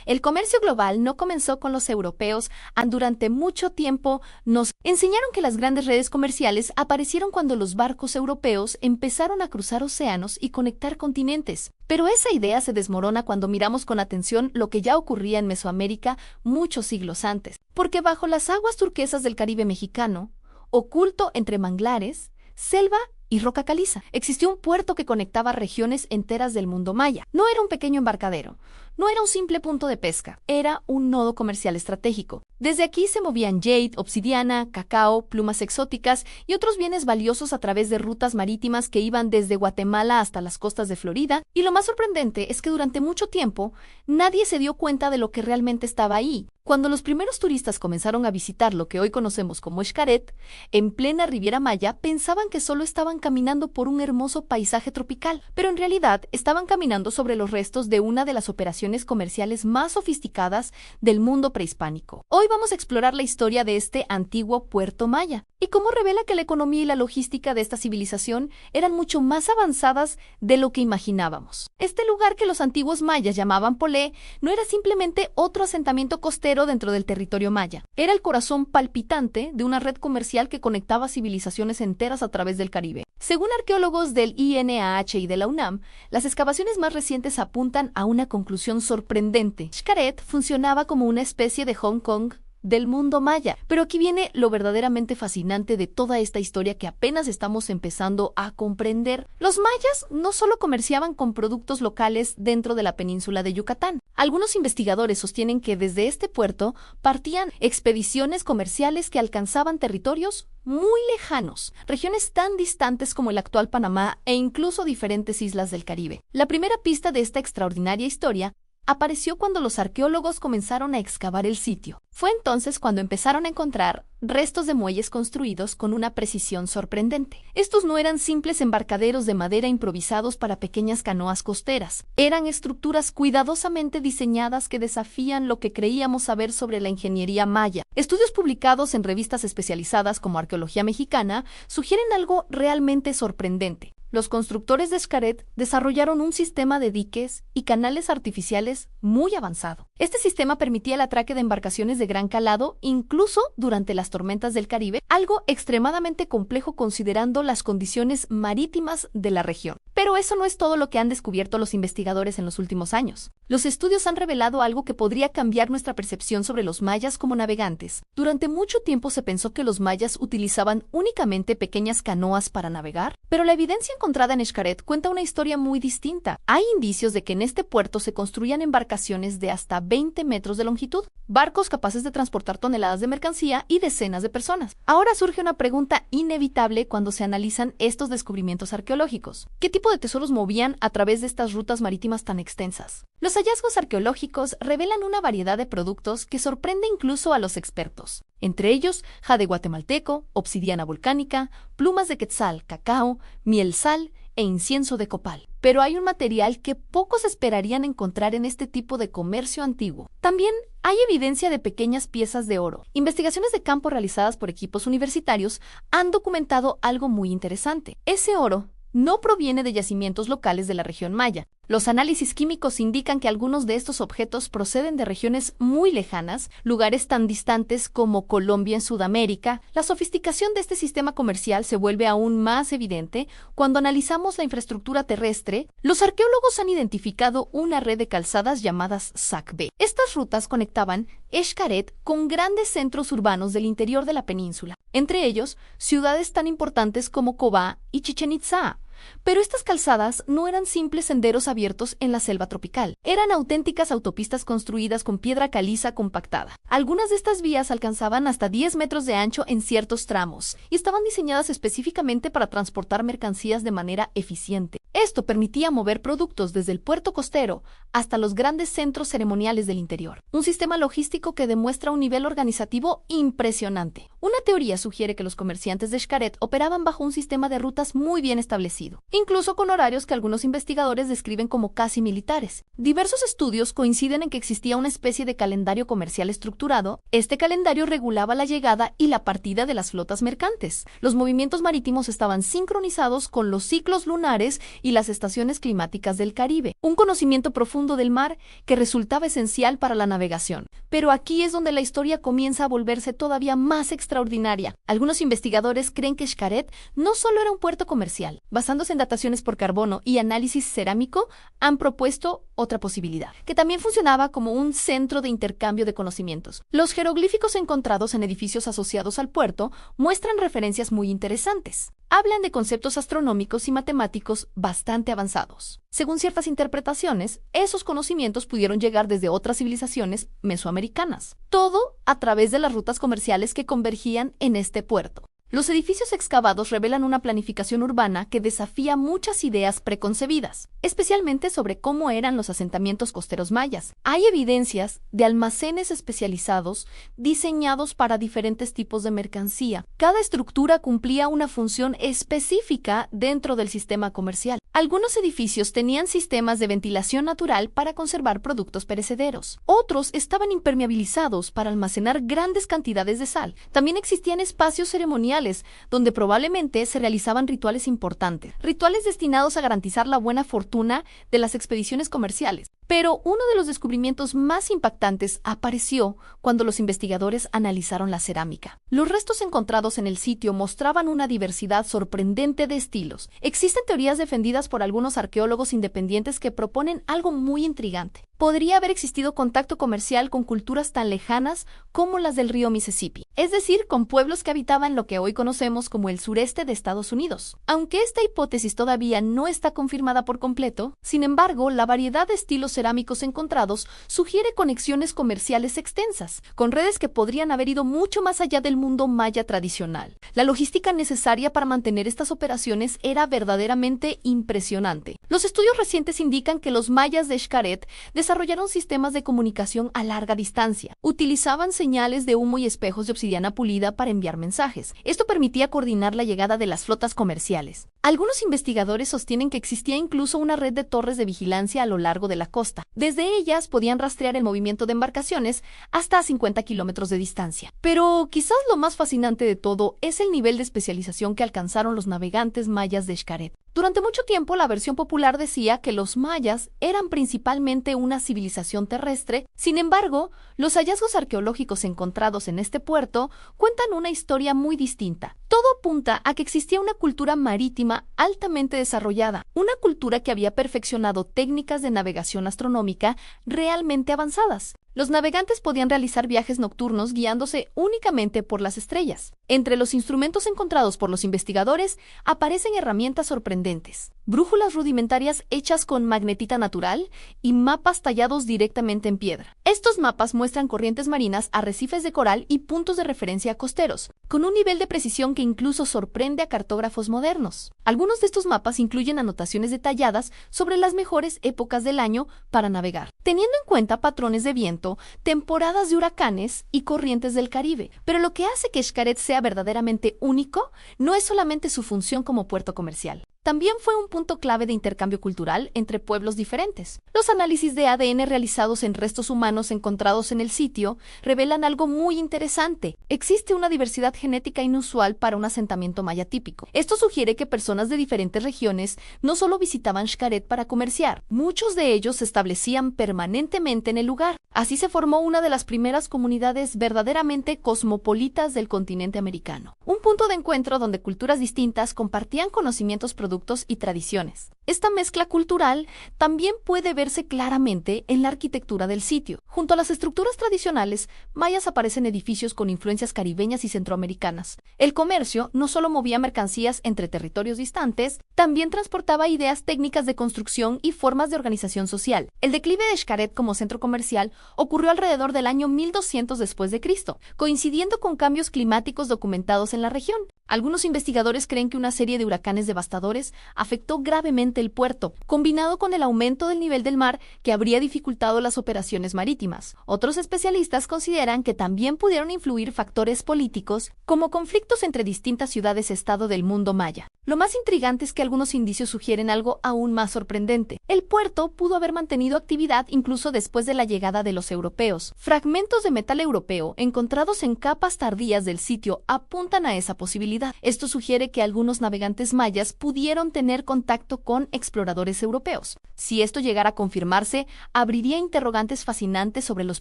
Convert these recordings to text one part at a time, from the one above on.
El comercio global no comenzó con los europeos, durante mucho tiempo nos enseñaron que las grandes redes comerciales aparecieron cuando los barcos europeos empezaron a cruzar océanos y conectar continentes. Pero esa idea se desmorona cuando miramos con atención lo que ya ocurría en Mesoamérica muchos siglos antes, porque bajo las aguas turquesas del Caribe mexicano, oculto entre manglares, selva y roca caliza, existió un puerto que conectaba regiones enteras del mundo maya. No era un pequeño embarcadero, no era un simple punto de pesca, era un nodo comercial estratégico. Desde aquí se movían jade, obsidiana, cacao, plumas exóticas y otros bienes valiosos a través de rutas marítimas que iban desde Guatemala hasta las costas de Florida, y lo más sorprendente es que durante mucho tiempo nadie se dio cuenta de lo que realmente estaba ahí. Cuando los primeros turistas comenzaron a visitar lo que hoy conocemos como Xcaret, en plena Riviera Maya, pensaban que solo estaban caminando por un hermoso paisaje tropical, pero en realidad estaban caminando sobre los restos de una de las operaciones comerciales más sofisticadas del mundo prehispánico. Hoy vamos a explorar la historia de este antiguo puerto maya y cómo revela que la economía y la logística de esta civilización eran mucho más avanzadas de lo que imaginábamos. Este lugar que los antiguos mayas llamaban Polé no era simplemente otro asentamiento costero dentro del territorio maya. Era el corazón palpitante de una red comercial que conectaba civilizaciones enteras a través del Caribe. Según arqueólogos del INAH y de la UNAM, las excavaciones más recientes apuntan a una conclusión sorprendente. Xcaret funcionaba como una especie de Hong Kong del mundo maya. Pero aquí viene lo verdaderamente fascinante de toda esta historia que apenas estamos empezando a comprender. Los mayas no solo comerciaban con productos locales dentro de la península de Yucatán. Algunos investigadores sostienen que desde este puerto partían expediciones comerciales que alcanzaban territorios muy lejanos, regiones tan distantes como el actual Panamá e incluso diferentes islas del Caribe. La primera pista de esta extraordinaria historia apareció cuando los arqueólogos comenzaron a excavar el sitio. Fue entonces cuando empezaron a encontrar restos de muelles construidos con una precisión sorprendente. Estos no eran simples embarcaderos de madera improvisados para pequeñas canoas costeras. Eran estructuras cuidadosamente diseñadas que desafían lo que creíamos saber sobre la ingeniería maya. Estudios publicados en revistas especializadas como Arqueología Mexicana sugieren algo realmente sorprendente. Los constructores de Xcaret desarrollaron un sistema de diques y canales artificiales muy avanzado. Este sistema permitía el atraque de embarcaciones de gran calado, incluso durante las tormentas del Caribe, algo extremadamente complejo considerando las condiciones marítimas de la región. Pero eso no es todo lo que han descubierto los investigadores en los últimos años. Los estudios han revelado algo que podría cambiar nuestra percepción sobre los mayas como navegantes. Durante mucho tiempo se pensó que los mayas utilizaban únicamente pequeñas canoas para navegar, pero la evidencia encontrada en Xcaret cuenta una historia muy distinta. Hay indicios de que en este puerto se construían embarcaciones de hasta 20 metros de longitud, barcos capaces de transportar toneladas de mercancía y decenas de personas. Ahora surge una pregunta inevitable cuando se analizan estos descubrimientos arqueológicos. ¿Qué tipo de tesoros movían a través de estas rutas marítimas tan extensas? Los hallazgos arqueológicos revelan una variedad de productos que sorprende incluso a los expertos. Entre ellos, jade guatemalteco, obsidiana volcánica, plumas de quetzal, cacao, miel sal e incienso de copal. Pero hay un material que pocos esperarían encontrar en este tipo de comercio antiguo. También hay evidencia de pequeñas piezas de oro. Investigaciones de campo realizadas por equipos universitarios han documentado algo muy interesante. Ese oro no proviene de yacimientos locales de la región maya. Los análisis químicos indican que algunos de estos objetos proceden de regiones muy lejanas, lugares tan distantes como Colombia en Sudamérica. La sofisticación de este sistema comercial se vuelve aún más evidente cuando analizamos la infraestructura terrestre. Los arqueólogos han identificado una red de calzadas llamadas SAC-B. Estas rutas conectaban Xcaret con grandes centros urbanos del interior de la península, entre ellos ciudades tan importantes como Cobá y Chichén Itzá. Pero estas calzadas no eran simples senderos abiertos en la selva tropical. Eran auténticas autopistas construidas con piedra caliza compactada. Algunas de estas vías alcanzaban hasta 10 metros de ancho en ciertos tramos y estaban diseñadas específicamente para transportar mercancías de manera eficiente. Esto permitía mover productos desde el puerto costero hasta los grandes centros ceremoniales del interior. Un sistema logístico que demuestra un nivel organizativo impresionante. Una teoría sugiere que los comerciantes de Xcaret operaban bajo un sistema de rutas muy bien establecido. establecido, incluso con horarios que algunos investigadores describen como casi militares. Diversos estudios coinciden en que existía una especie de calendario comercial estructurado. Este calendario regulaba la llegada y la partida de las flotas mercantes. Los movimientos marítimos estaban sincronizados con los ciclos lunares y las estaciones climáticas del Caribe, un conocimiento profundo del mar que resultaba esencial para la navegación. Pero aquí es donde la historia comienza a volverse todavía más extraordinaria. Algunos investigadores creen que Xcaret no solo era un puerto comercial. Basándose en dataciones por carbono y análisis cerámico, han propuesto otra posibilidad, que también funcionaba como un centro de intercambio de conocimientos. Los jeroglíficos encontrados en edificios asociados al puerto muestran referencias muy interesantes. Hablan de conceptos astronómicos y matemáticos bastante avanzados. Según ciertas interpretaciones, esos conocimientos pudieron llegar desde otras civilizaciones mesoamericanas, todo a través de las rutas comerciales que convergían en este puerto. Los edificios excavados revelan una planificación urbana que desafía muchas ideas preconcebidas, especialmente sobre cómo eran los asentamientos costeros mayas. Hay evidencias de almacenes especializados diseñados para diferentes tipos de mercancía. Cada estructura cumplía una función específica dentro del sistema comercial. Algunos edificios tenían sistemas de ventilación natural para conservar productos perecederos. Otros estaban impermeabilizados para almacenar grandes cantidades de sal. También existían espacios ceremoniales donde probablemente se realizaban rituales importantes, rituales destinados a garantizar la buena fortuna de las expediciones comerciales. Pero uno de los descubrimientos más impactantes apareció cuando los investigadores analizaron la cerámica. Los restos encontrados en el sitio mostraban una diversidad sorprendente de estilos. Existen teorías defendidas por algunos arqueólogos independientes que proponen algo muy intrigante. Podría haber existido contacto comercial con culturas tan lejanas como las del río Mississippi, es decir, con pueblos que habitaban lo que hoy conocemos como el sureste de Estados Unidos. Aunque esta hipótesis todavía no está confirmada por completo, sin embargo, la variedad de estilos cerámicos encontrados sugiere conexiones comerciales extensas, con redes que podrían haber ido mucho más allá del mundo maya tradicional. La logística necesaria para mantener estas operaciones era verdaderamente impresionante. Los estudios recientes indican que los mayas de Xcaret desarrollaron sistemas de comunicación a larga distancia. Utilizaban señales de humo y espejos de obsidiana pulida para enviar mensajes. Esto permitía coordinar la llegada de las flotas comerciales. Algunos investigadores sostienen que existía incluso una red de torres de vigilancia a lo largo de la costa. Desde ellas podían rastrear el movimiento de embarcaciones hasta a 50 kilómetros de distancia. Pero quizás lo más fascinante de todo es el nivel de especialización que alcanzaron los navegantes mayas de Xcaret. Durante mucho tiempo, la versión popular decía que los mayas eran principalmente una civilización terrestre. Sin embargo, los hallazgos arqueológicos encontrados en este puerto cuentan una historia muy distinta. Todo apunta a que existía una cultura marítima altamente desarrollada, una cultura que había perfeccionado técnicas de navegación astronómica realmente avanzadas. Los navegantes podían realizar viajes nocturnos guiándose únicamente por las estrellas. Entre los instrumentos encontrados por los investigadores aparecen herramientas sorprendentes, brújulas rudimentarias hechas con magnetita natural y mapas tallados directamente en piedra. Estos mapas muestran corrientes marinas, arrecifes de coral y puntos de referencia costeros, con un nivel de precisión que incluso sorprende a cartógrafos modernos. Algunos de estos mapas incluyen anotaciones detalladas sobre las mejores épocas del año para navegar, teniendo en cuenta patrones de viento, temporadas de huracanes y corrientes del Caribe. Pero lo que hace que Xcaret sea verdaderamente único no es solamente su función como puerto comercial. También fue un punto clave de intercambio cultural entre pueblos diferentes. Los análisis de ADN realizados en restos humanos encontrados en el sitio revelan algo muy interesante. Existe una diversidad genética inusual para un asentamiento maya típico. Esto sugiere que personas de diferentes regiones no solo visitaban Xcaret para comerciar, muchos de ellos se establecían permanentemente en el lugar. Así se formó una de las primeras comunidades verdaderamente cosmopolitas del continente americano. Un punto de encuentro donde culturas distintas compartían conocimientos, productos y tradiciones. Esta mezcla cultural también puede verse claramente en la arquitectura del sitio. Junto a las estructuras tradicionales, mayas aparecen edificios con influencias caribeñas y centroamericanas. El comercio no solo movía mercancías entre territorios distantes, también transportaba ideas técnicas de construcción y formas de organización social. El declive de Xcaret como centro comercial ocurrió alrededor del año 1200 después de Cristo, coincidiendo con cambios climáticos documentados en la región. Algunos investigadores creen que una serie de huracanes devastadores civilizaciones afectó gravemente el puerto, combinado con el aumento del nivel del mar que habría dificultado las operaciones marítimas. Otros especialistas consideran que también pudieron influir factores políticos, como conflictos entre distintas ciudades-estado del mundo maya. Lo más intrigante es que algunos indicios sugieren algo aún más sorprendente. El puerto pudo haber mantenido actividad incluso después de la llegada de los europeos. Fragmentos de metal europeo encontrados en capas tardías del sitio apuntan a esa posibilidad. Esto sugiere que algunos navegantes mayas pudieron tener contacto con exploradores europeos. Si esto llegara a confirmarse, abriría interrogantes fascinantes sobre los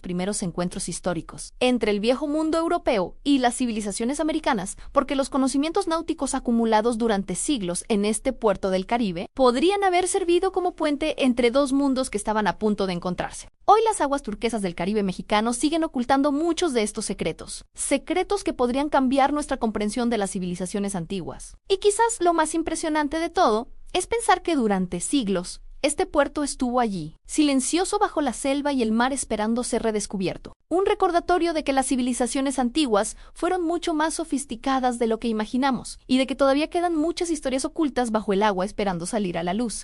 primeros encuentros históricos entre el viejo mundo europeo y las civilizaciones americanas, porque los conocimientos náuticos acumulados durante siglos en este puerto del Caribe podrían haber servido como puente entre dos mundos que estaban a punto de encontrarse. Hoy las aguas turquesas del Caribe mexicano siguen ocultando muchos de estos secretos que podrían cambiar nuestra comprensión de las civilizaciones antiguas. Y quizás lo más impresionante de todo es pensar que durante siglos este puerto estuvo allí, silencioso bajo la selva y el mar esperando ser redescubierto. Un recordatorio de que las civilizaciones antiguas fueron mucho más sofisticadas de lo que imaginamos y de que todavía quedan muchas historias ocultas bajo el agua esperando salir a la luz.